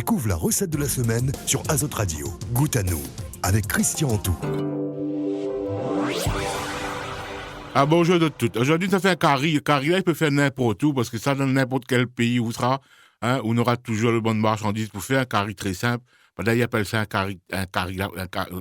Découvre la recette de la semaine sur Azote Radio. Goûte à nous, avec Christian Antou. Ah bonjour de tout. Aujourd'hui, ça fait un curry. Le curry, là, il peut faire n'importe où, parce que ça, dans n'importe quel pays où sera, on aura toujours le bon de marchandises pour faire un curry très simple. Là, ils appellent ça un curry,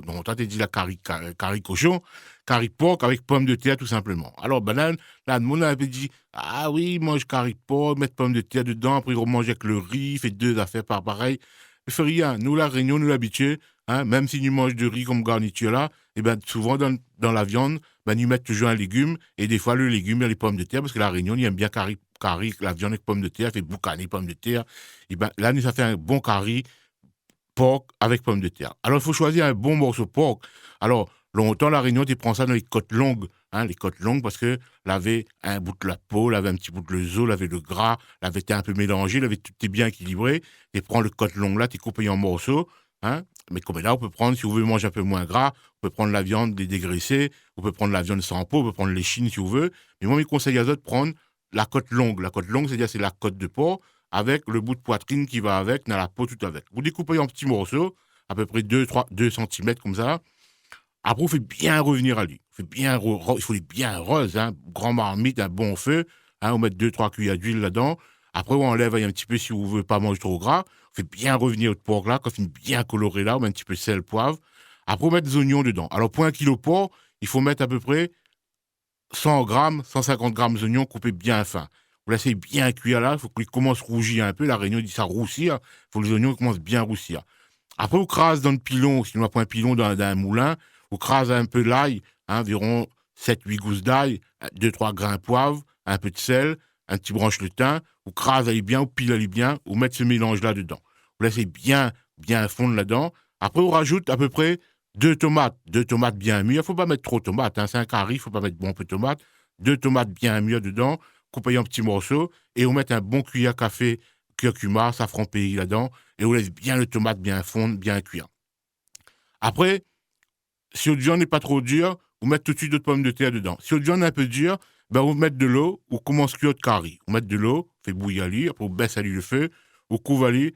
non, toi, tu dis la curry cochon, curry porc avec pommes de terre, tout simplement. Alors, là, le monde avait dit, ah oui, mange curry porc, mettre pommes de terre dedans, après, on mange avec le riz, fait deux affaires par pareil. Mais fait rien. Nous, la Réunion, nous l'habitués, même si nous mangeons du riz comme garniture là, et ben, souvent, dans la viande, nous mettons toujours un légume, et des fois, le légume, il y a les pommes de terre, parce que la Réunion, il aime bien curry, la viande avec pommes de terre, fait boucaner pommes de terre. Et ben, là, nous, ça fait un bon curry porc avec pommes de terre. Alors, il faut choisir un bon morceau de porc. Alors, longtemps, la Réunion, tu prends ça dans les côtes longues. Les côtes longues, parce que l'avait un bout de la peau, l'avait un petit bout de l'os, l'avait le gras, l'avait été un peu mélangé, l'avait tout était bien équilibré. Tu prends le côte longue là, tu coupes en morceaux. Mais comme là, on peut prendre, si vous voulez manger un peu moins gras, on peut prendre la viande dégraissée, on peut prendre la viande sans peau, on peut prendre l'échine si vous voulez. Mais moi, mes conseils à eux de prendre la côte longue. La côte longue, c'est-à-dire c'est la côte de porc avec le bout de poitrine qui va avec, dans la peau tout avec. Vous découpez en petits morceaux, à peu près 2 cm comme ça. Après, vous faites bien revenir à lui. Il faut les bien rose, grand marmite, un bon feu. On met 2-3 cuillères d'huile là-dedans. Après, on enlève un petit peu si vous ne voulez pas manger trop gras. On fait bien revenir le porc là, quand il est bien coloré là, on met un petit peu de sel, poivre. Après, on met des oignons dedans. Alors, pour 1 kilo de porc, il faut mettre à peu près 100 grammes, 150 grammes d'oignons coupés bien fins. Vous laissez bien cuire là, il faut qu'il commence à rougir un peu. La Réunion dit ça roussir, il faut que les oignons commencent bien à roussir. Après, vous crasez dans le pilon, si on n'a pas un pilon dans un moulin, vous crasez un peu l'ail, environ 7-8 gousses d'ail, 2-3 grains de poivre, un peu de sel, un petit branche de thym, vous crasez bien, vous pilez bien, vous mettez ce mélange-là dedans. Vous laissez bien fondre là-dedans. Après, vous rajoutez à peu près 2 tomates bien mûres. Il ne faut pas mettre trop de tomates, c'est un curry, il ne faut pas mettre bon peu de tomates. 2 tomates bien mûres dedans, coupées en petits morceaux, et vous mettez un bon cuillère café curcuma, safran pays là-dedans, et vous laissez bien le tomate bien fondre, bien cuire. Après, si votre viande n'est pas trop dure, vous mettez tout de suite d'autres pommes de terre dedans. Si votre viande est un peu dure, vous mettez de l'eau, vous commencez à cuire de curry. Vous mettez de l'eau, vous faites bouillir à lui, après vous baissez à lui le feu, vous couvez à lui,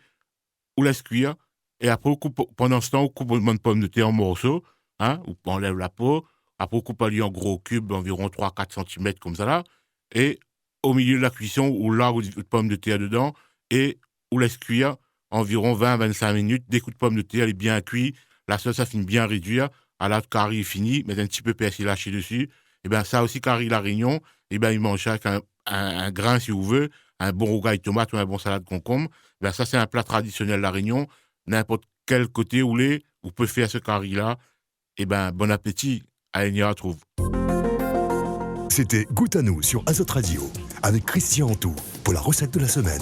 vous laissez cuire, et après, pendant ce temps, vous coupez une pomme de terre en morceaux, vous enlèvez la peau, après vous coupez à lui en gros cubes, environ 3-4 cm comme ça là, et au milieu de la cuisson, vous larguez votre pomme de terre dedans, et vous laissez cuire environ 20-25 minutes. Des coups de pomme de terre, elle est bien cuite, la sauce, ça finit bien réduire. À la curry est fini, mettez un petit peu de persil haché dessus. Et bien, ça aussi, curry la Réunion, et bien, il mange ça avec un grain, si vous voulez, un bon rougail tomate ou un bon salade concombre. Et bien, ça, c'est un plat traditionnel de la Réunion. N'importe quel côté où vous pouvez faire ce curry-là. Et bien, bon appétit. Allez, on y retrouve. C'était Goûte à nous sur Azote Radio, avec Christian Antou, pour la recette de la semaine.